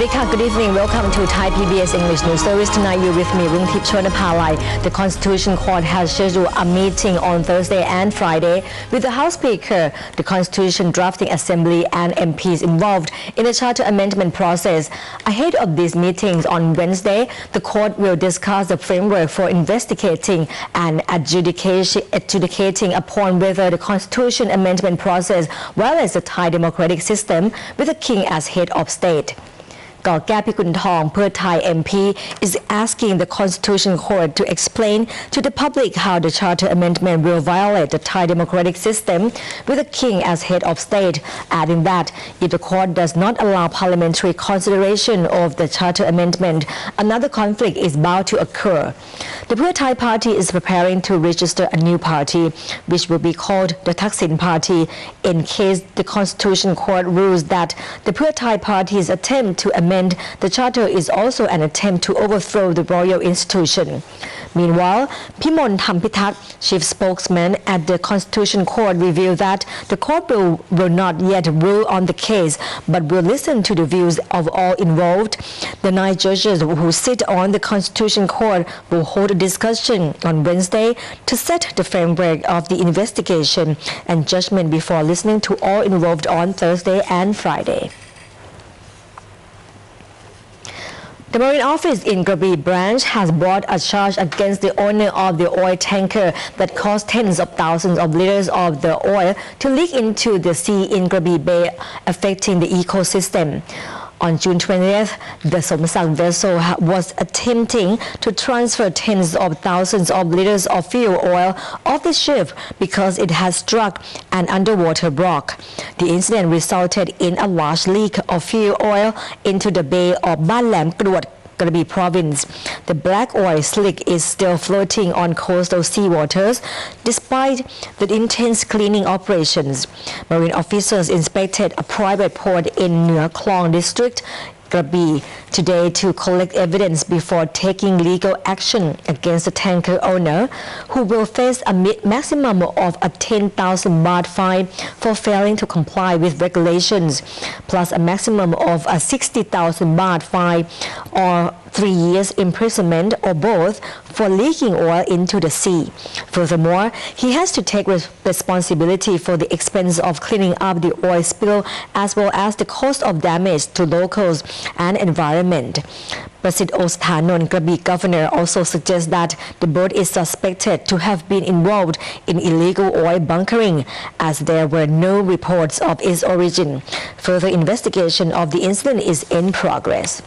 Good evening. Welcome to Thai PBS English News Service. Tonight you're with me, Rungtip Chonapalai. The Constitution Court has scheduled a meeting on Thursday and Friday with the House Speaker, the Constitution Drafting Assembly and MPs involved in the Charter Amendment process. Ahead of these meetings on Wednesday, the court will discuss the framework for investigating and adjudicating upon whether the Constitution Amendment process, well as the Thai democratic system, with the King as head of state. ก่อแก้พิกุลทองเพื่อไทย MP is asking the Constitution Court to explain to the public how the Charter Amendment will violate the Thai democratic system with the King as head of state, adding that if the court does not allow parliamentary consideration of the Charter Amendment, another conflict is bound to occur. The Pheu Thai Party is preparing to register a new party, which will be called the Thaksin Party, in case the Constitution Court rules that the Pheu Thai Party's attempt to amend the charter is also an attempt to overthrow the royal institution. Meanwhile, Pimon Thampitak, chief spokesman at the Constitution Court, revealed that the court will not yet rule on the case, but will listen to the views of all involved. The 9 judges who sit on the Constitution Court will hold a discussion on Wednesday to set the framework of the investigation and judgment before listening to all involved on Thursday and Friday. The Marine Office in Krabi branch has brought a charge against the owner of the oil tanker that caused tens of thousands of liters of the oil to leak into the sea in Krabi Bay, affecting the ecosystem. On June 20th, the Somsak vessel was attempting to transfer tens of thousands of liters of fuel oil off the ship because it had struck an underwater rock. The incident resulted in a large leak of fuel oil into the bay of Ban Lam Kruat, Krabi province. The black oil slick is still floating on coastal seawaters despite the intense cleaning operations. Marine officers inspected a private port in Nua Klong district, Krabi, today to collect evidence before taking legal action against the tanker owner, who will face a maximum of a 10,000 baht fine for failing to comply with regulations, plus a maximum of a 60,000 baht fine or 3 years imprisonment or both for leaking oil into the sea. Furthermore, he has to take responsibility for the expense of cleaning up the oil spill as well as the cost of damage to locals and environment. Prasit Osthanon, Krabi governor, also suggests that the boat is suspected to have been involved in illegal oil bunkering, as there were no reports of its origin. Further investigation of the incident is in progress.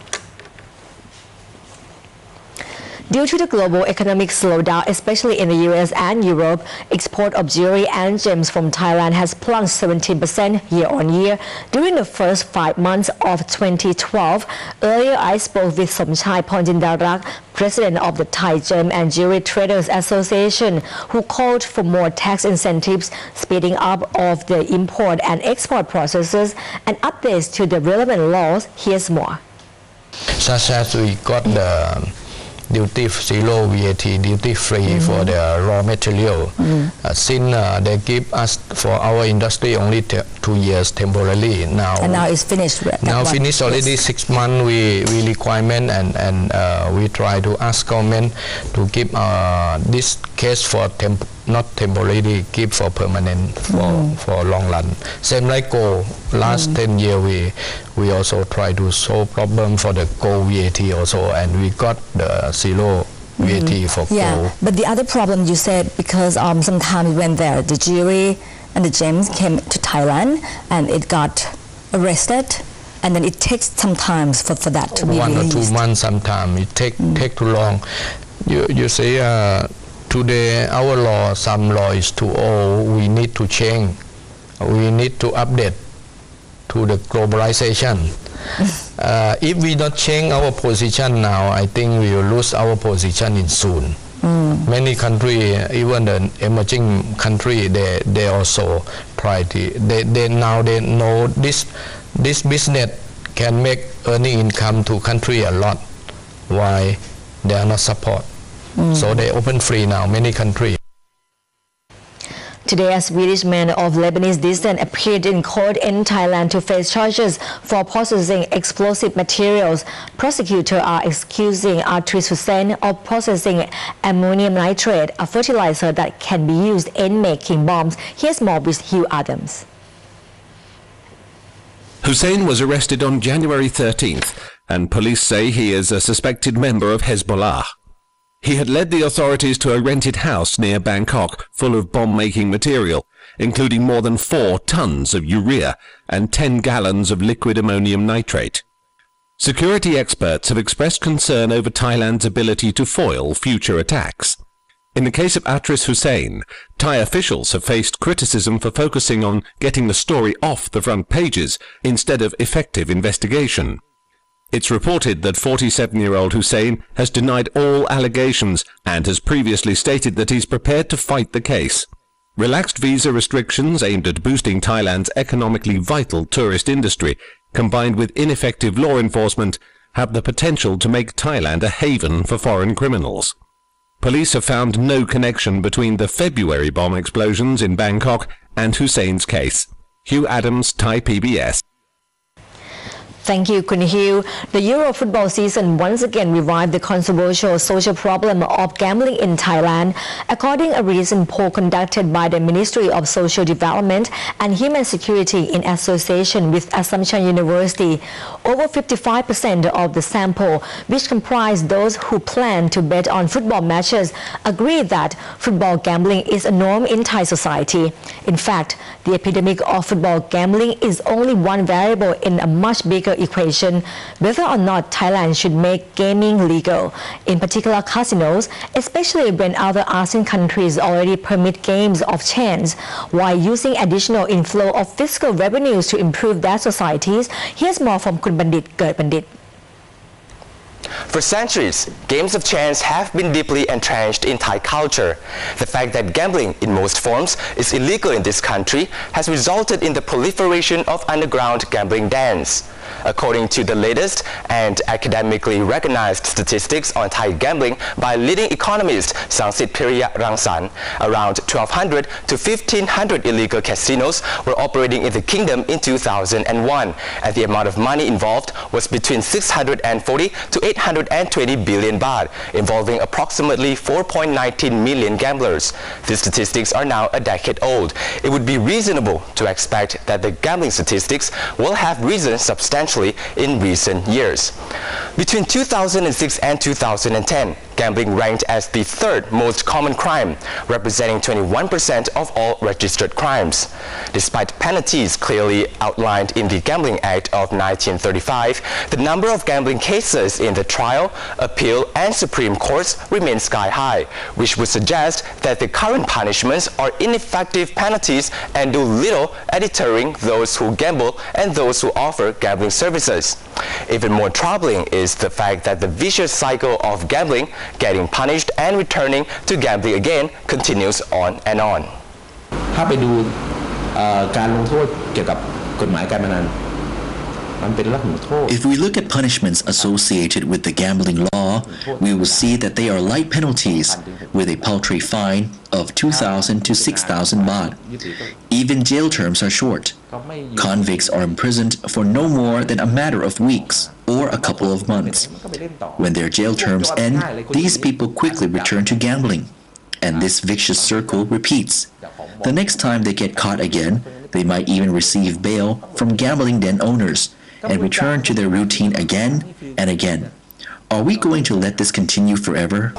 Due to the global economic slowdown, especially in the US and Europe, export of jewelry and gems from Thailand has plunged 17% year-on-year during the first 5 months of 2012. Earlier, I spoke with Somchai Ponjindarak, president of the Thai Gem and Jewelry Traders Association, who called for more tax incentives, speeding up of the import and export processes, and updates to the relevant laws. Here's more. Such as we got the duty zero VAT duty free for the raw material. Since they give us for our industry only 2 years temporarily now. And now it's finished. Now finished already. Yes. 6 months we requirement and we try to ask government to give this case for not temporarily, give for permanent for long run. Same like gold. Last 10 years we also try to solve problem for the gold VAT also, and we got the zero VAT for gold. Yeah, but the other problem you said, because sometimes when the jewelry and the gems came to Thailand and it got arrested, and then it takes some time for that to be released. 1 or 2 months sometimes. It take too long. You say today our law, some law is too old. We need to change. We need to update to the globalization. If we don't change our position now, I think we will lose our position in soon. Many countries, even the emerging country, they also they know this business can make earning income to country a lot. Why they are not support? So they open free now, many countries. Today, a Swedish man of Lebanese descent appeared in court in Thailand to face charges for possessing explosive materials. Prosecutors are accusing Atris Hussein of possessing ammonium nitrate, a fertilizer that can be used in making bombs. Here's more with Hugh Adams. Hussein was arrested on January 13th, and police say he is a suspected member of Hezbollah. He had led the authorities to a rented house near Bangkok full of bomb-making material, including more than 4 tons of urea and 10 gallons of liquid ammonium nitrate. Security experts have expressed concern over Thailand's ability to foil future attacks. In the case of Atris Hussein, Thai officials have faced criticism for focusing on getting the story off the front pages instead of effective investigation. It's reported that 47-year-old Hussein has denied all allegations and has previously stated that he's prepared to fight the case. Relaxed visa restrictions aimed at boosting Thailand's economically vital tourist industry, combined with ineffective law enforcement, have the potential to make Thailand a haven for foreign criminals. Police have found no connection between the February bomb explosions in Bangkok and Hussein's case. Hugh Adams, ThaiPBS. Thank you, Kun Hugh. The Euro football season once again revived the controversial social problem of gambling in Thailand. According to a recent poll conducted by the Ministry of Social Development and Human Security in association with Assumption University, over 55% of the sample, which comprised those who plan to bet on football matches, agree that football gambling is a norm in Thai society. In fact, the epidemic of football gambling is only one variable in a much bigger equation, whether or not Thailand should make gaming legal, in particular casinos, especially when other ASEAN countries already permit games of chance, while using additional inflow of fiscal revenues to improve their societies. Here's more from Kun Bandit Ger Bandit. For centuries, games of chance have been deeply entrenched in Thai culture. The fact that gambling in most forms is illegal in this country has resulted in the proliferation of underground gambling dens. According to the latest and academically recognized statistics on Thai gambling by leading economist Sangsit Piriya Rangsan, around 1,200 to 1,500 illegal casinos were operating in the kingdom in 2001, and the amount of money involved was between 640 to 820 billion baht, involving approximately 4.19 million gamblers. These statistics are now a decade old. It would be reasonable to expect that the gambling statistics will have risen substantially in recent years. Between 2006 and 2010, gambling ranked as the 3rd most common crime, representing 21% of all registered crimes. Despite penalties clearly outlined in the Gambling Act of 1935, the number of gambling cases in the trial, appeal, and Supreme Courts remains sky high, which would suggest that the current punishments are ineffective penalties and do little at deterring those who gamble and those who offer gambling services. Even more troubling is the fact that the vicious cycle of gambling, getting punished and returning to gambling again, continues on and on. ถ้าไปดูการลงโทษเกี่ยวกับกฎหมายการพนัน If we look at punishments associated with the gambling law, we will see that they are light penalties with a paltry fine of 2,000 to 6,000 baht. Even jail terms are short. Convicts are imprisoned for no more than a matter of weeks or a couple of months. When their jail terms end, these people quickly return to gambling, and this vicious circle repeats. The next time they get caught again, they might even receive bail from gambling den owners and return to their routine again and again. Are we going to let this continue forever?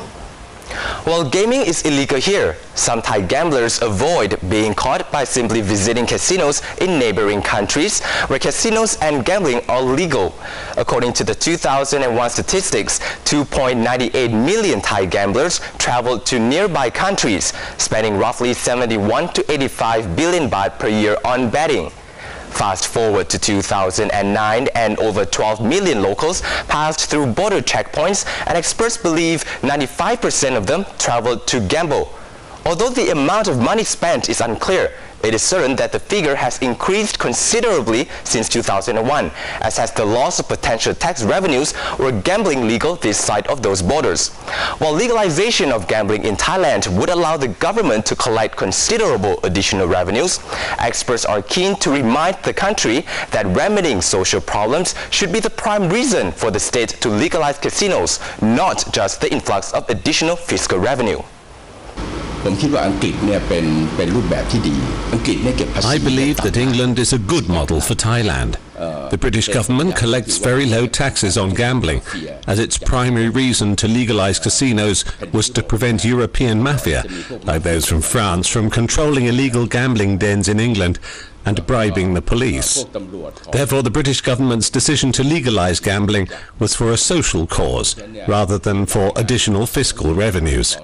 While gaming is illegal here, some Thai gamblers avoid being caught by simply visiting casinos in neighboring countries where casinos and gambling are legal. According to the 2001 statistics, 2.98 million Thai gamblers traveled to nearby countries, spending roughly 71 to 85 billion baht per year on betting. Fast forward to 2009 and over 12 million locals passed through border checkpoints, and experts believe 95% of them traveled to gamble. Although the amount of money spent is unclear, It is certain that the figure has increased considerably since 2001, as has the loss of potential tax revenues or gambling legal this side of those borders. While legalization of gambling in Thailand would allow the government to collect considerable additional revenues, experts are keen to remind the country that remedying social problems should be the prime reason for the state to legalize casinos, not just the influx of additional fiscal revenue. I believe that England is a good model for Thailand. The British government collects very low taxes on gambling, as its primary reason to legalise casinos was to prevent European mafia, like those from France, from controlling illegal gambling dens in England and bribing the police. Therefore, the British government's decision to legalise gambling was for a social cause, rather than for additional fiscal revenues.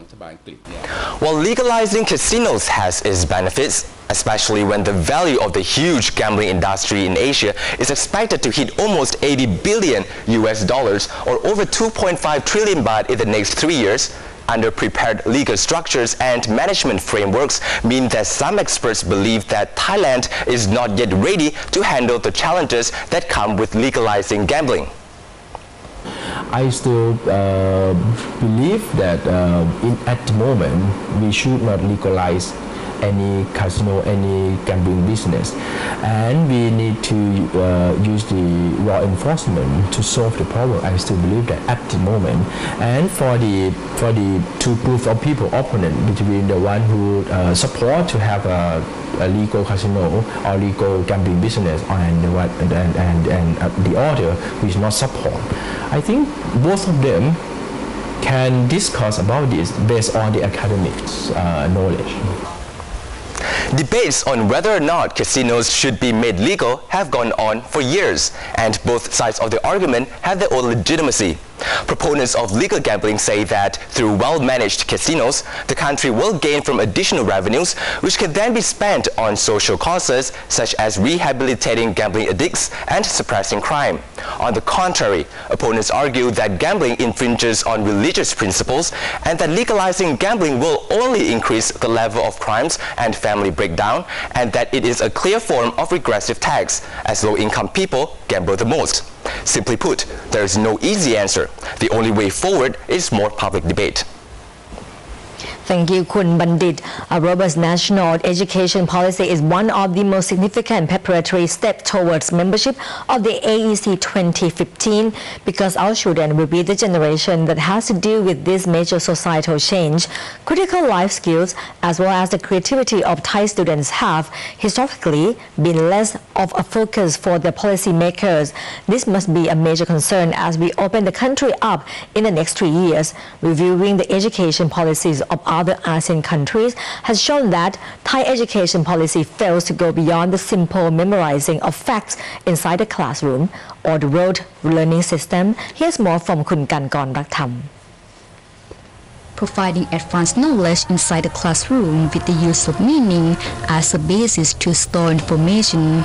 While legalizing casinos has its benefits, especially when the value of the huge gambling industry in Asia is expected to hit almost $80 billion or over 2.5 trillion baht in the next 3 years, underprepared legal structures and management frameworks mean that some experts believe that Thailand is not yet ready to handle the challenges that come with legalizing gambling. I still believe that at the moment we should not legalize any casino, any gambling business, and we need to use the law enforcement to solve the problem. I still believe that at the moment, and for the two groups of people, opponent between the one who support to have a legal casino or legal gambling business and the other who is not support. I think both of them can discuss about this based on the academic knowledge. Debates on whether or not casinos should be made legal have gone on for years, and both sides of the argument have their own legitimacy. Proponents of legal gambling say that through well-managed casinos, the country will gain from additional revenues, which can then be spent on social causes such as rehabilitating gambling addicts and suppressing crime. On the contrary, opponents argue that gambling infringes on religious principles and that legalizing gambling will only increase the level of crimes and family breakdown, and that it is a clear form of regressive tax, as low-income people gamble the most. Simply put, there is no easy answer. The only way forward is more public debate. Thank you, Kun Bandit. A robust national education policy is one of the most significant preparatory steps towards membership of the AEC 2015, because our children will be the generation that has to deal with this major societal change. Critical life skills as well as the creativity of Thai students have historically been less of a focus for the policymakers. This must be a major concern as we open the country up in the next 3 years. Reviewing the education policies of other ASEAN countries has shown that Thai education policy fails to go beyond the simple memorizing of facts inside the classroom or the rote learning system. Here's more from Kun Kankorn Raktham. Providing advanced knowledge inside the classroom with the use of meaning as a basis to store information,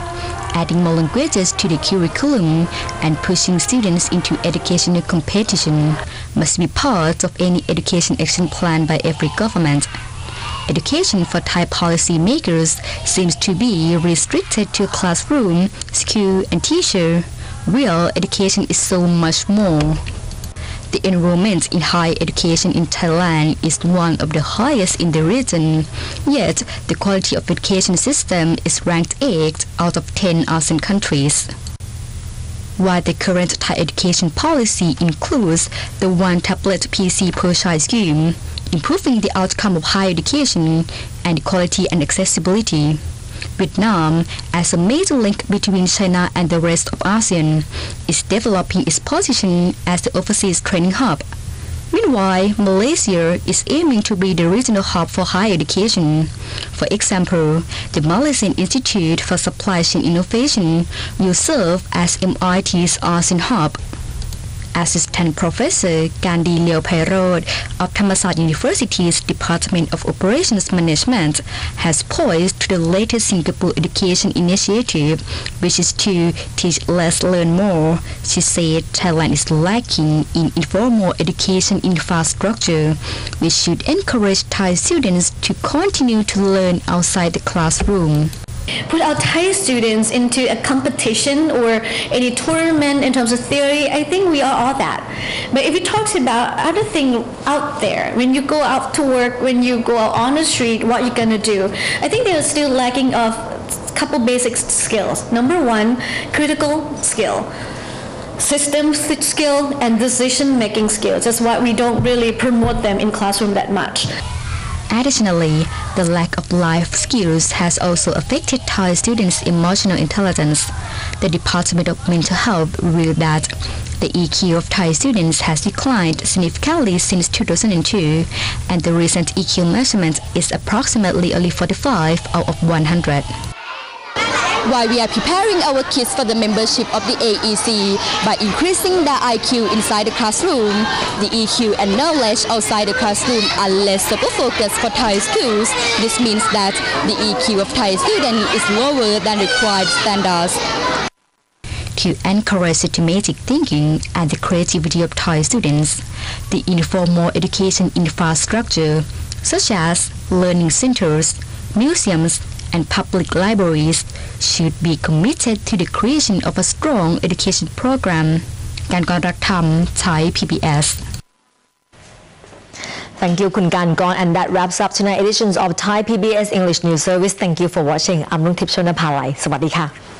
adding more languages to the curriculum, and pushing students into educational competition must be part of any education action plan by every government. Education for Thai policy makers seems to be restricted to classroom, school, and teacher. Real education is so much more. The enrollment in higher education in Thailand is one of the highest in the region, yet the quality of education system is ranked 8 out of 10 ASEAN countries. While the current Thai education policy includes the one tablet PC per child scheme, improving the outcome of higher education and quality and accessibility, Vietnam, as a major link between China and the rest of ASEAN, is developing its position as the overseas training hub. Meanwhile, Malaysia is aiming to be the regional hub for higher education. For example, the Malaysian Institute for Supply Chain Innovation will serve as MIT's ASEAN hub. Assistant Professor Gandhi Leopairod of Thammasat University's Department of Operations Management has poised to the latest Singapore education initiative, which is to teach less, learn more. She said Thailand is lacking in informal education infrastructure, which should encourage Thai students to continue to learn outside the classroom. Put our Thai students into a competition or any tournament in terms of theory, I think we are all that. But if you talk about other things out there, when you go out to work, when you go out on the street, what you're going to do, I think they're still lacking of a couple basic skills. Number one, critical skill, system skill, and decision-making skills. That's why we don't really promote them in classroom that much. Additionally, the lack of life skills has also affected Thai students' emotional intelligence. The Department of Mental Health revealed that the EQ of Thai students has declined significantly since 2002, and the recent EQ measurement is approximately only 45 out of 100. While we are preparing our kids for the membership of the AEC by increasing their IQ inside the classroom, the EQ and knowledge outside the classroom are less super focused for Thai schools. This means that the EQ of Thai students is lower than required standards. To encourage systematic thinking and the creativity of Thai students, the informal education infrastructure, such as learning centers, museums, and public libraries, should be committed to the creation of a strong education program. Kankoratham, Thai PBS. Thank you, Kun Kankorn, and that wraps up tonight's editions of Thai PBS English News Service. Thank you for watching. I'm Nungtip Chonapalai. สวัสดีค่ะ